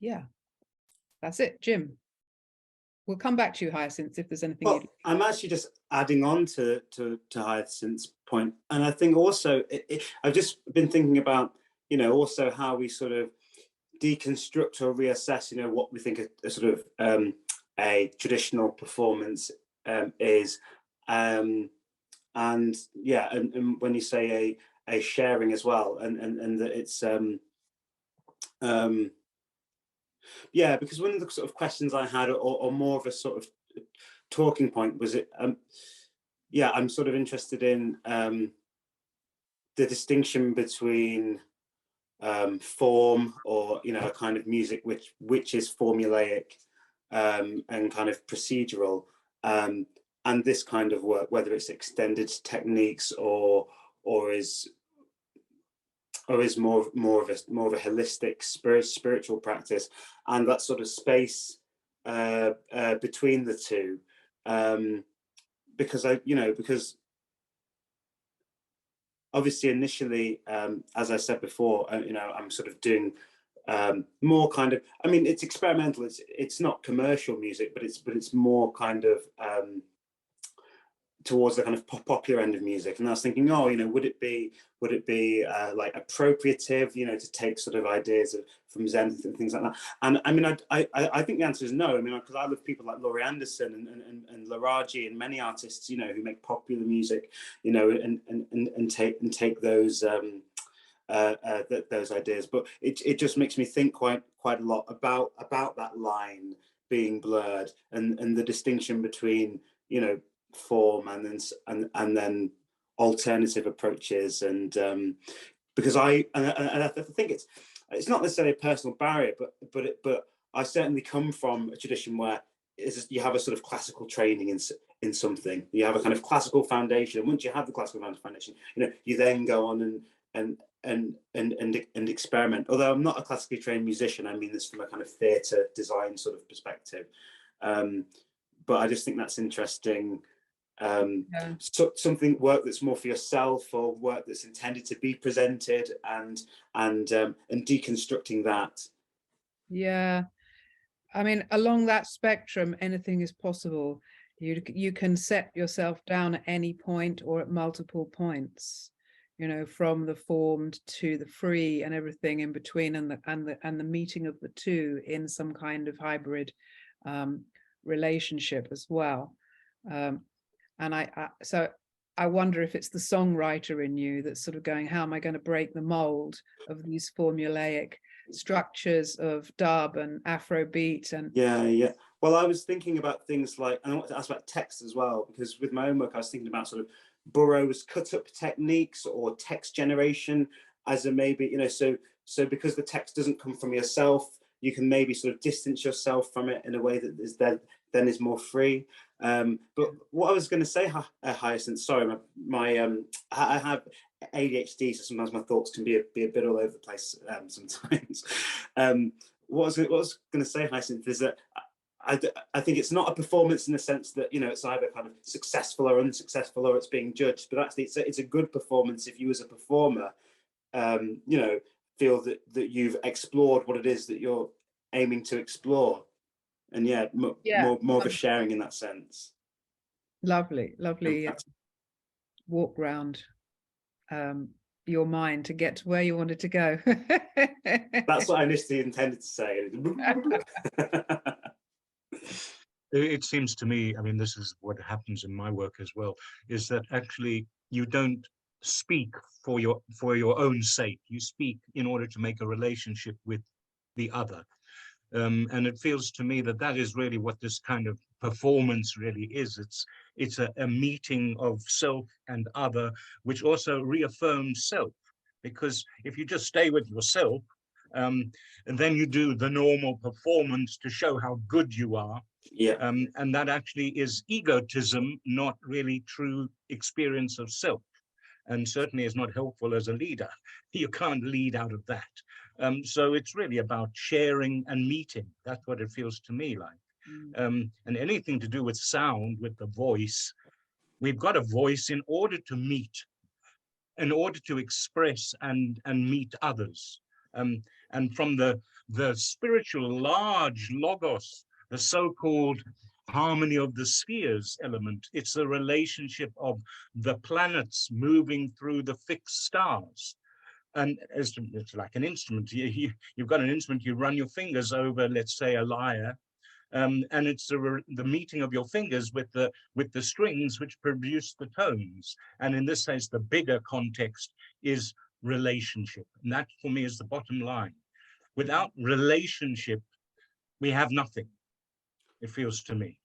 Yeah, that's it. Jim, we'll come back to you, Hyacinth, if there's anything Well, I'm actually just adding on to Hyacinth's point, and I think also I've just been thinking about, you know, also how we sort of deconstruct or reassess, you know, what we think a sort of a traditional performance is, and yeah, and when you say a sharing as well, and that it's yeah, because one of the sort of questions I had, or more of a sort of talking point, was it yeah, I'm sort of interested in the distinction between form, or, you know, a kind of music which is formulaic and kind of procedural, and this kind of work, whether it's extended techniques or is more of a holistic spiritual practice, and that sort of space between the two, because because obviously initially, as I said before, you know, I'm sort of doing more kind of, I mean, it's experimental, it's not commercial music, but it's more kind of towards the kind of popular end of music. And I was thinking, oh, you know, would it be like appropriative, you know, to take sort of ideas from Zen and things like that? And I mean, I think the answer is no. I mean, because I love people like Laurie Anderson and Laraji and many artists, you know, who make popular music, you know, and take those those ideas. But it just makes me think quite a lot about that line being blurred, and the distinction between, you know, form and then alternative approaches, and because I think it's not necessarily a personal barrier, but I certainly come from a tradition where you have a sort of classical training in something. You have a kind of classical foundation, and once you have the classical foundation, you know, you then go on and experiment. Although I'm not a classically trained musician, I mean this from a kind of theatre design sort of perspective. But I just think that's interesting. So work that's more for yourself, or work that's intended to be presented, and deconstructing that. Yeah, I mean, along that spectrum, anything is possible. You can set yourself down at any point or at multiple points, you know, from the formed to the free and everything in between, and the meeting of the two in some kind of hybrid relationship as well. And so I wonder if it's the songwriter in you that's sort of going, how am I going to break the mold of these formulaic structures of dub and Afrobeat? And yeah. Well, I was thinking about things like, and I want to ask about text as well, because with my own work, I was thinking about sort of Burrows Cut Up Techniques or text generation as a maybe, you know, so because the text doesn't come from yourself, you can maybe sort of distance yourself from it in a way that is more free. But what I was going to say, Hyacinth, sorry, I have ADHD, so sometimes my thoughts can be a bit all over the place sometimes. What I was going to say, Hyacinth, is that I think it's not a performance in the sense that, you know, it's either kind of successful or unsuccessful, or it's being judged, but actually it's a good performance if you as a performer, you know, feel that you've explored what it is that you're aiming to explore. And yeah, more of a sharing in that sense. Lovely walk round your mind to get to where you wanted to go. That's what I initially intended to say. It seems to me, I mean, this is what happens in my work as well, is that actually you don't speak for your own sake. You speak in order to make a relationship with the other. And it feels to me that is really what this kind of performance really is. It's a meeting of self and other, which also reaffirms self. Because if you just stay with yourself, and then you do the normal performance to show how good you are, yeah, and that actually is egotism, not really true experience of self, and certainly is not helpful as a leader. You can't lead out of that. So it's really about sharing and meeting. That's what it feels to me like. And anything to do with sound, with the voice, we've got a voice in order to meet, in order to express and meet others. And from the the spiritual large logos, the so-called harmony of the spheres element. It's the relationship of the planets moving through the fixed stars. And it's like an instrument. You've got an instrument, you run your fingers over, let's say, a lyre, and it's the meeting of your fingers with the strings which produce the tones. And in this case, the bigger context is relationship. And that, for me, is the bottom line. Without relationship, we have nothing, it feels to me.